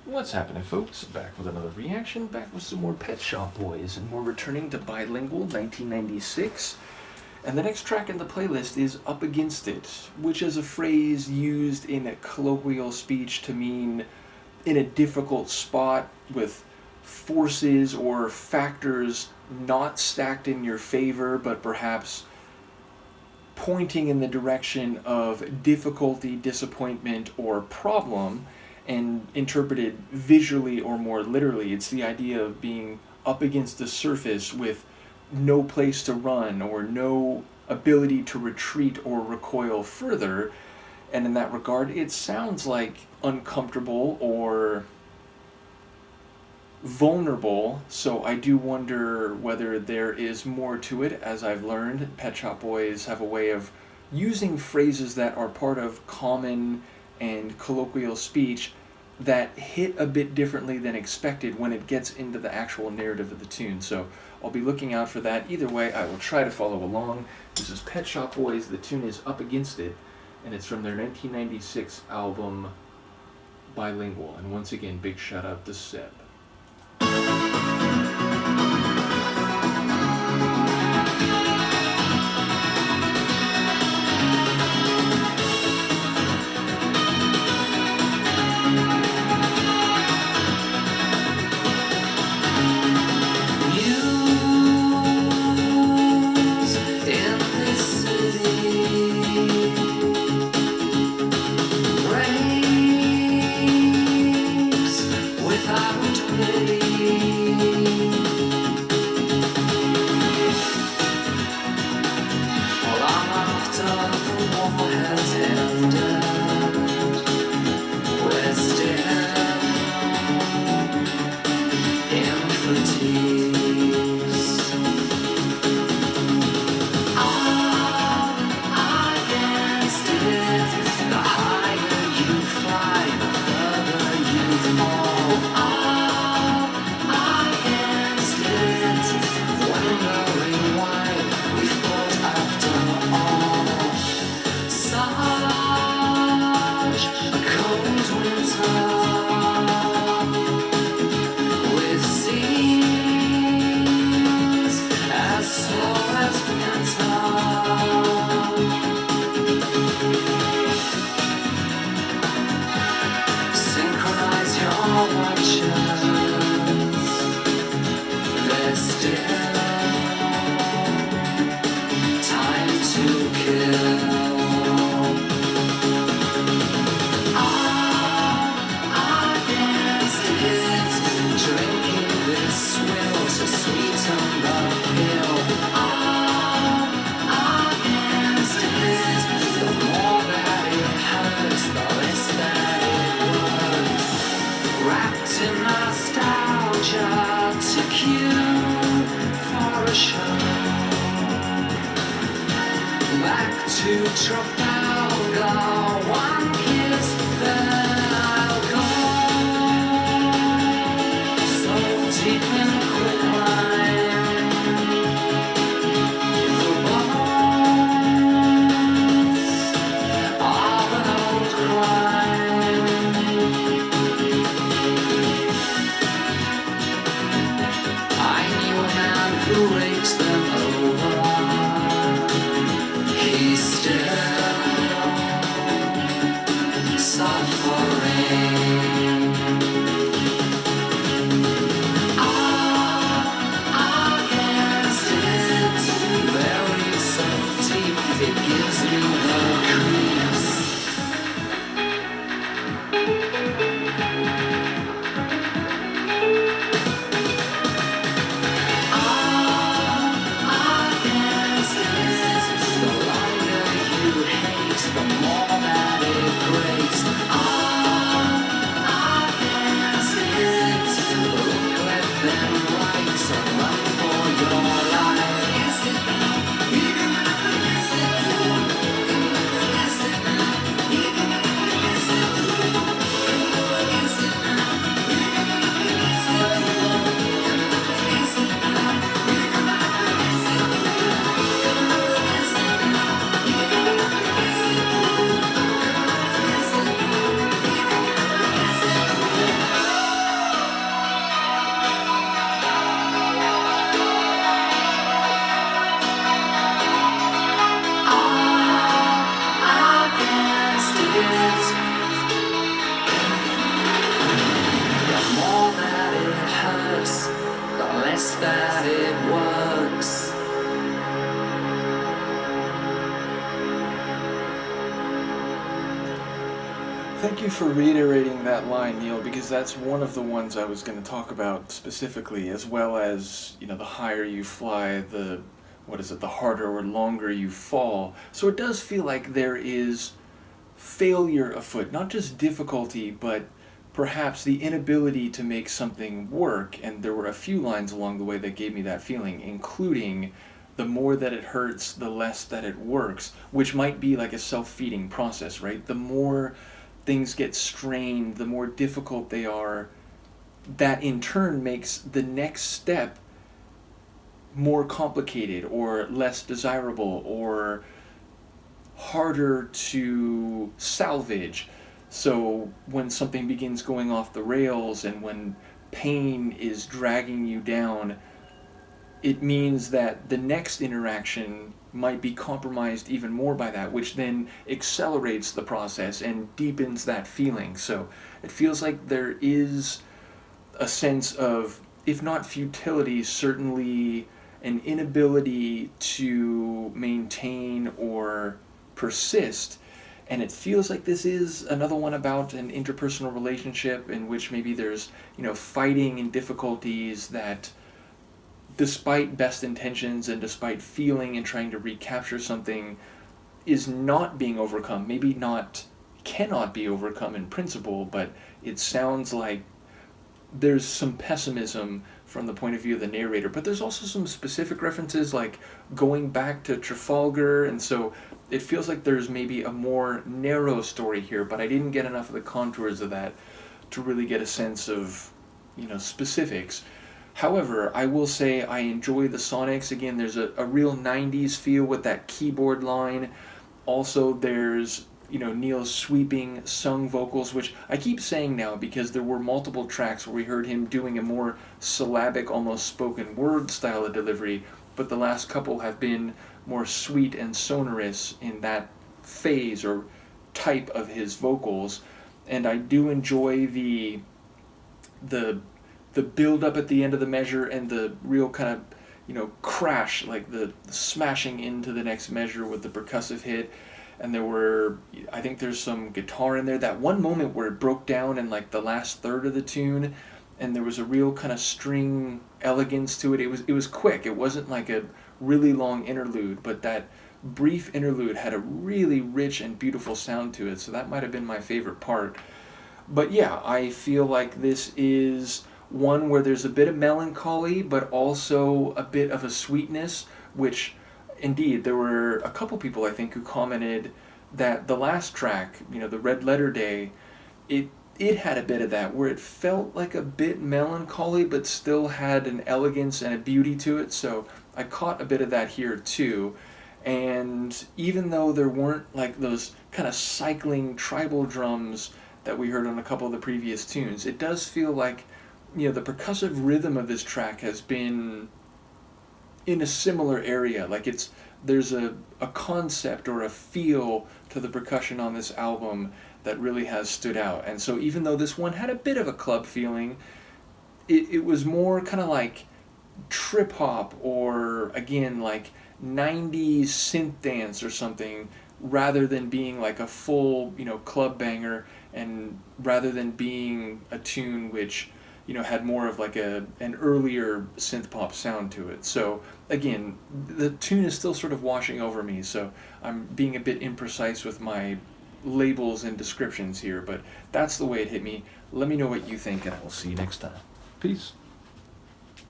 What's happening, folks? Back with another reaction, back with some more Pet Shop Boys, and we're returning to Bilingual 1996. And the next track in the playlist is Up Against It, which is a phrase used in a colloquial speech to mean in a difficult spot with forces or factors not stacked in your favor, but perhaps pointing in the direction of difficulty, disappointment, or problem, and interpreted visually or more literally. It's the idea of being up against the surface with no place to run or no ability to retreat or recoil further. And in that regard, it sounds like uncomfortable or vulnerable, so I do wonder whether there is more to it. As I've learned, Pet Shop Boys have a way of using phrases that are part of common and colloquial speech that hit a bit differently than expected when it gets into the actual narrative of the tune. So I'll be looking out for that. Either way, I will try to follow along. This is Pet Shop Boys. The tune is Up Against It, and it's from their 1996 album Bilingual. And once again, big shout out to Seb. To Trafalgar, one kiss, then I'll go. So deep in the quicklime, the bones of an old crime. I knew a man who raked them over. He still you for reiterating that line, Neil, because that's one of the ones I was going to talk about specifically, as well as, the higher you fly, the harder or longer you fall. So it does feel like there is failure afoot, not just difficulty, but perhaps the inability to make something work. And there were a few lines along the way that gave me that feeling, including the more that it hurts, the less that it works, which might be like a self-feeding process, right? The more things get strained, the more difficult they are, that in turn makes the next step more complicated or less desirable or harder to salvage. So when something begins going off the rails and when pain is dragging you down, it means that the next interaction might be compromised even more by that, which then accelerates the process and deepens that feeling. So it feels like there is a sense of, if not futility, certainly an inability to maintain or persist. And it feels like this is another one about an interpersonal relationship in which maybe there's, fighting and difficulties that, despite best intentions and despite feeling and trying to recapture something, is not being overcome. Maybe not, cannot be overcome in principle, but it sounds like there's some pessimism from the point of view of the narrator. But there's also some specific references like going back to Trafalgar, and so it feels like there's maybe a more narrow story here, but I didn't get enough of the contours of that to really get a sense of, specifics. However, I will say I enjoy the sonics. Again, there's a real 90s feel with that keyboard line. Also, there's, Neil's sweeping sung vocals, which I keep saying now because there were multiple tracks where we heard him doing a more syllabic, almost spoken word style of delivery, but the last couple have been more sweet and sonorous in that phase or type of his vocals. And I do enjoy the build up at the end of the measure and the real kind of, crash, like the smashing into the next measure with the percussive hit. And I think there's some guitar in there. That one moment where it broke down in like the last third of the tune, and there was a real kind of string elegance to it. It was quick. It wasn't like a really long interlude, but that brief interlude had a really rich and beautiful sound to it. So that might have been my favorite part. But yeah, I feel like this is one where there's a bit of melancholy, but also a bit of a sweetness, which indeed there were a couple people I think who commented that the last track, the Red Letter Day, it had a bit of that where it felt like a bit melancholy but still had an elegance and a beauty to it. So I caught a bit of that here too. And even though there weren't like those kind of cycling tribal drums that we heard on a couple of the previous tunes, it does feel like, the percussive rhythm of this track has been in a similar area. Like there's a concept or a feel to the percussion on this album that really has stood out. And so even though this one had a bit of a club feeling, it was more kind of like trip hop or, again, like 90s synth dance or something, rather than being like a full, club banger, and rather than being a tune which, had more of like an earlier synth pop sound to it. So again, the tune is still sort of washing over me, so I'm being a bit imprecise with my labels and descriptions here, but that's the way it hit me. Let me know what you think, and I will see you next time. Peace.